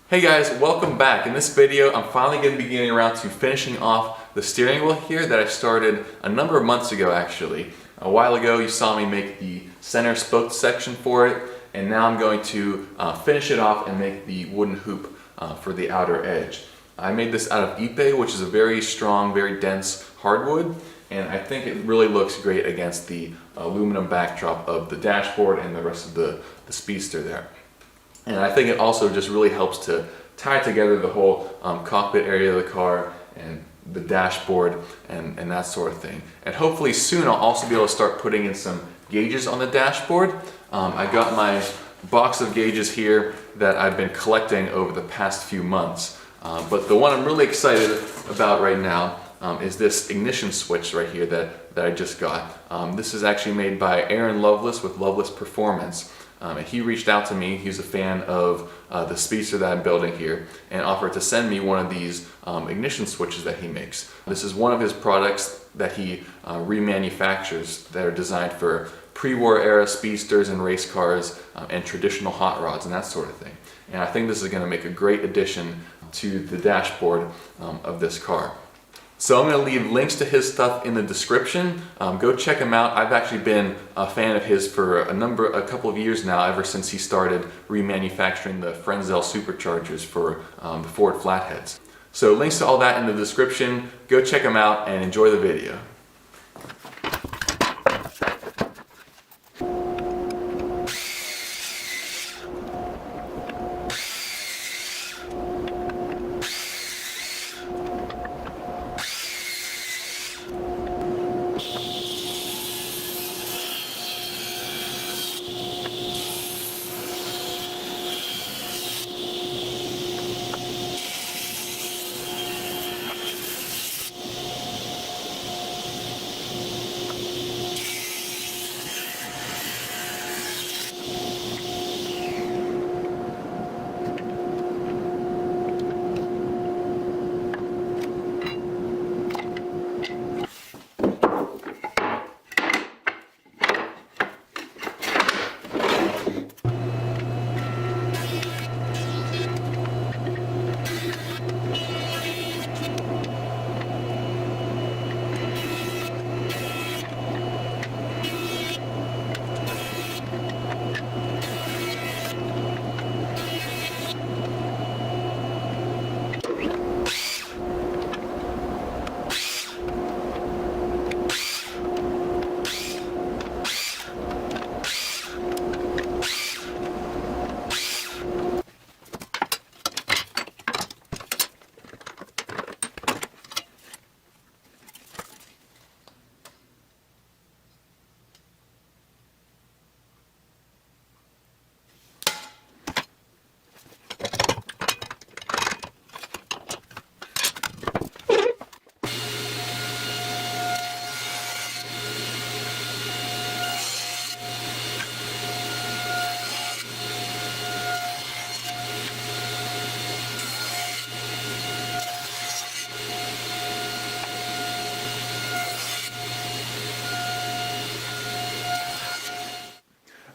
Hey guys, welcome back. In this video, I'm finally going to be getting around to finishing off the steering wheel here that I started a number of months ago actually. A while ago you saw me make the center spoke section for it, and now I'm going to finish it off and make the wooden hoop for the outer edge. I made this out of ipe, which is a very strong, very dense hardwood, and I think it really looks great against the aluminum backdrop of the dashboard and the rest of the Speedster there. And I think it also just really helps to tie together the whole cockpit area of the car and the dashboard and that sort of thing. And hopefully soon I'll also be able to start putting in some gauges on the dashboard. I got my box of gauges here that I've been collecting over the past few months. But the one I'm really excited about right now is this ignition switch right here that I just got. This is actually made by Aaron Loveless with Loveless Performance. And he reached out to me. He's a fan of the Speedster that I'm building here and offered to send me one of these ignition switches that he makes. This is one of his products that he remanufactures that are designed for pre-war era Speedsters and race cars and traditional hot rods and that sort of thing. And I think this is going to make a great addition to the dashboard of this car. So I'm going to leave links to his stuff in the description. Go check him out. I've actually been a fan of his for a couple of years now, ever since he started remanufacturing the Frenzel superchargers for the Ford Flatheads. So links to all that in the description. Go check him out and enjoy the video.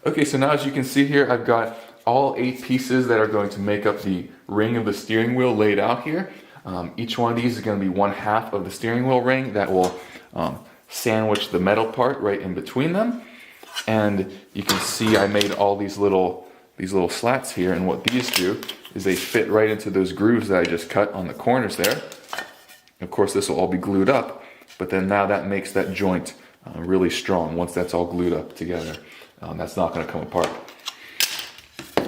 Okay, so now as you can see here, I've got all 8 pieces that are going to make up the ring of the steering wheel laid out here. Each one of these is going to be 1/2 of the steering wheel ring that will sandwich the metal part right in between them. And you can see I made all these little slats here, and what these do is they fit right into those grooves that I just cut on the corners there. Of course, this will all be glued up, but then now that makes that joint really strong once that's all glued up together. That's not going to come apart.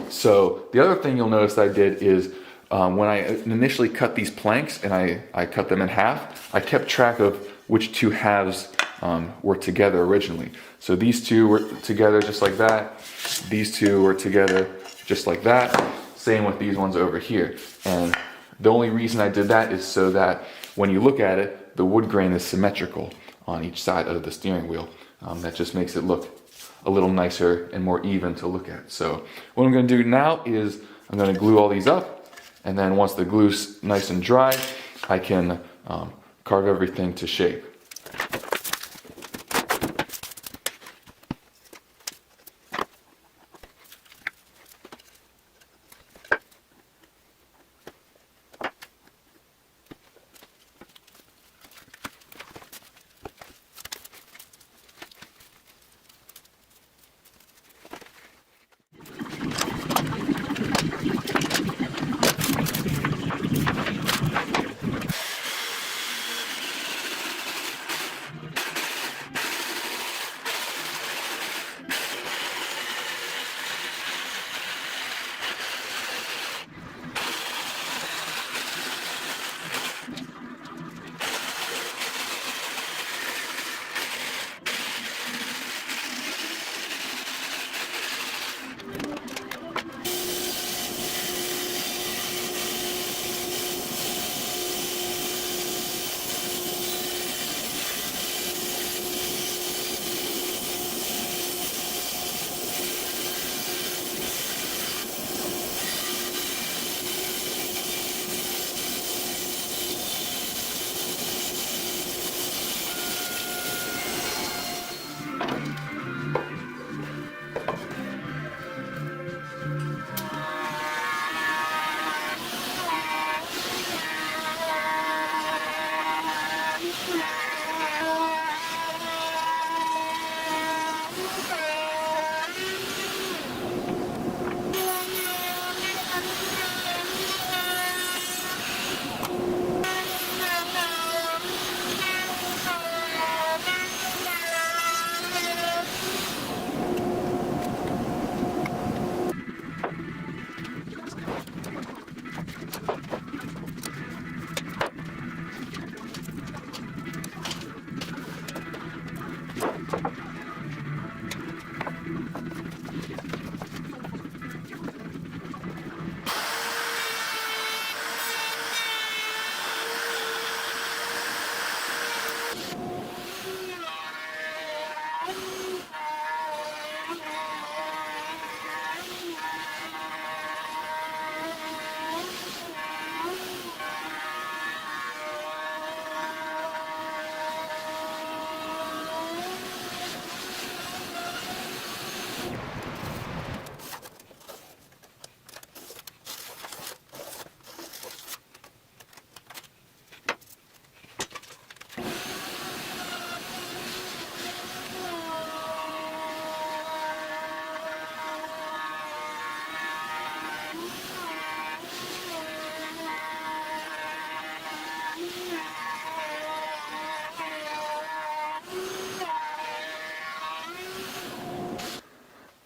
So the other thing you'll notice that I did is when I initially cut these planks and I cut them in half, I kept track of which 2 halves were together originally. So these 2 were together just like that. These 2 were together just like that. Same with these ones over here. And the only reason I did that is so that when you look at it, the wood grain is symmetrical on each side of the steering wheel. That just makes it look a little nicer and more even to look at. So what I'm going to do now is I'm going to glue all these up, and then once the glue's nice and dry, I can carve everything to shape.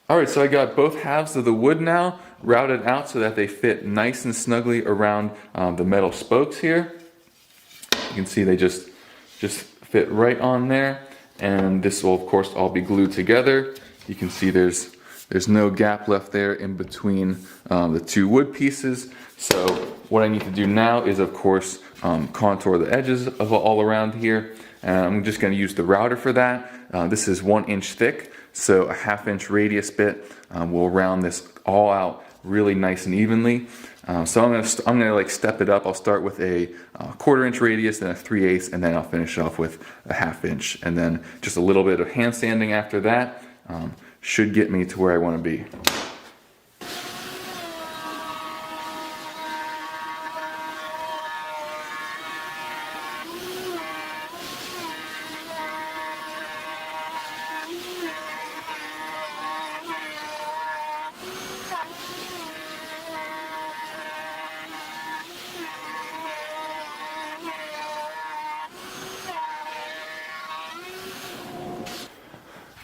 Alright, so I got both halves of the wood now routed out so that they fit nice and snugly around the metal spokes here. You can see they just fit right on there, and this will of course all be glued together. You can see there's no gap left there in between the two wood pieces. So what I need to do now is of course contour the edges of all around here, and I'm just going to use the router for that. This is 1 inch thick, so a 1/2 inch radius bit will round this all out really nice and evenly. So I'm gonna like step it up. I'll start with a 1/4 inch radius, then a 3/8, and then I'll finish off with a 1/2 inch, and then just a little bit of hand sanding after that should get me to where I want to be.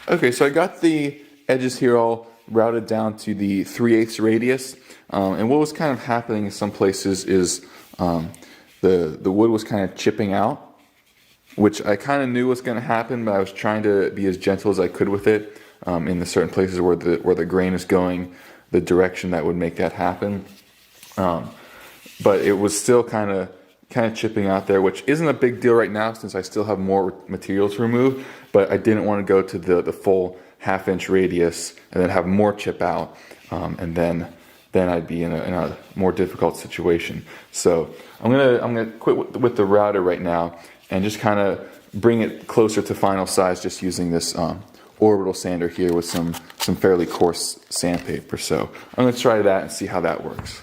Okay, so I got the edges here all routed down to the 3/8 radius, and what was kind of happening in some places is the wood was kind of chipping out, which I kind of knew was going to happen, but I was trying to be as gentle as I could with it in the certain places where the grain is going the direction that would make that happen. But it was still kind of chipping out there, which isn't a big deal right now since I still have more material to remove, but I didn't want to go to the full 1/2 inch radius and then have more chip out, and then I'd be in a more difficult situation. So I'm gonna quit with the router right now and just kind of bring it closer to final size, just using this orbital sander here with some fairly coarse sandpaper. So I'm gonna try that and see how that works.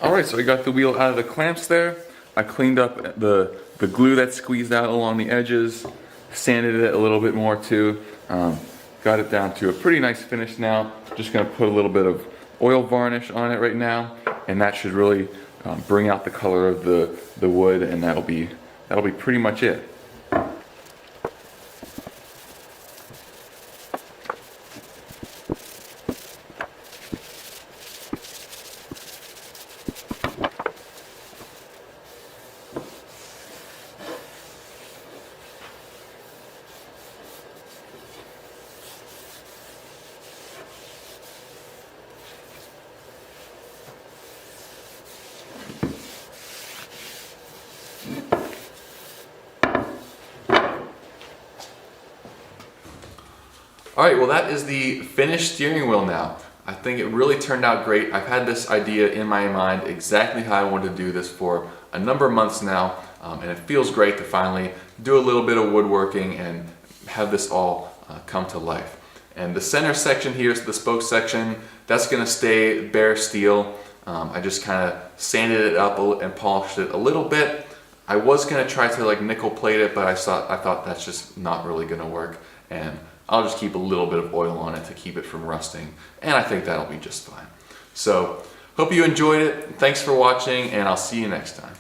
Alright, so I got the wheel out of the clamps there. I cleaned up the glue that squeezed out along the edges, sanded it a little bit more too. Got it down to a pretty nice finish now. Just going to put a little bit of oil varnish on it right now, and that should really bring out the color of the wood, and that'll be pretty much it. Alright, well that is the finished steering wheel now. I think it really turned out great. I've had this idea in my mind exactly how I wanted to do this for a number of months now, and it feels great to finally do a little bit of woodworking and have this all come to life. And the center section here is the spoke section. That's going to stay bare steel. I just kind of sanded it up and polished it a little bit. I was going to try to like nickel plate it, but I thought that's just not really going to work, and I'll just keep a little bit of oil on it to keep it from rusting, and I think that'll be just fine. So, hope you enjoyed it. Thanks for watching, and I'll see you next time.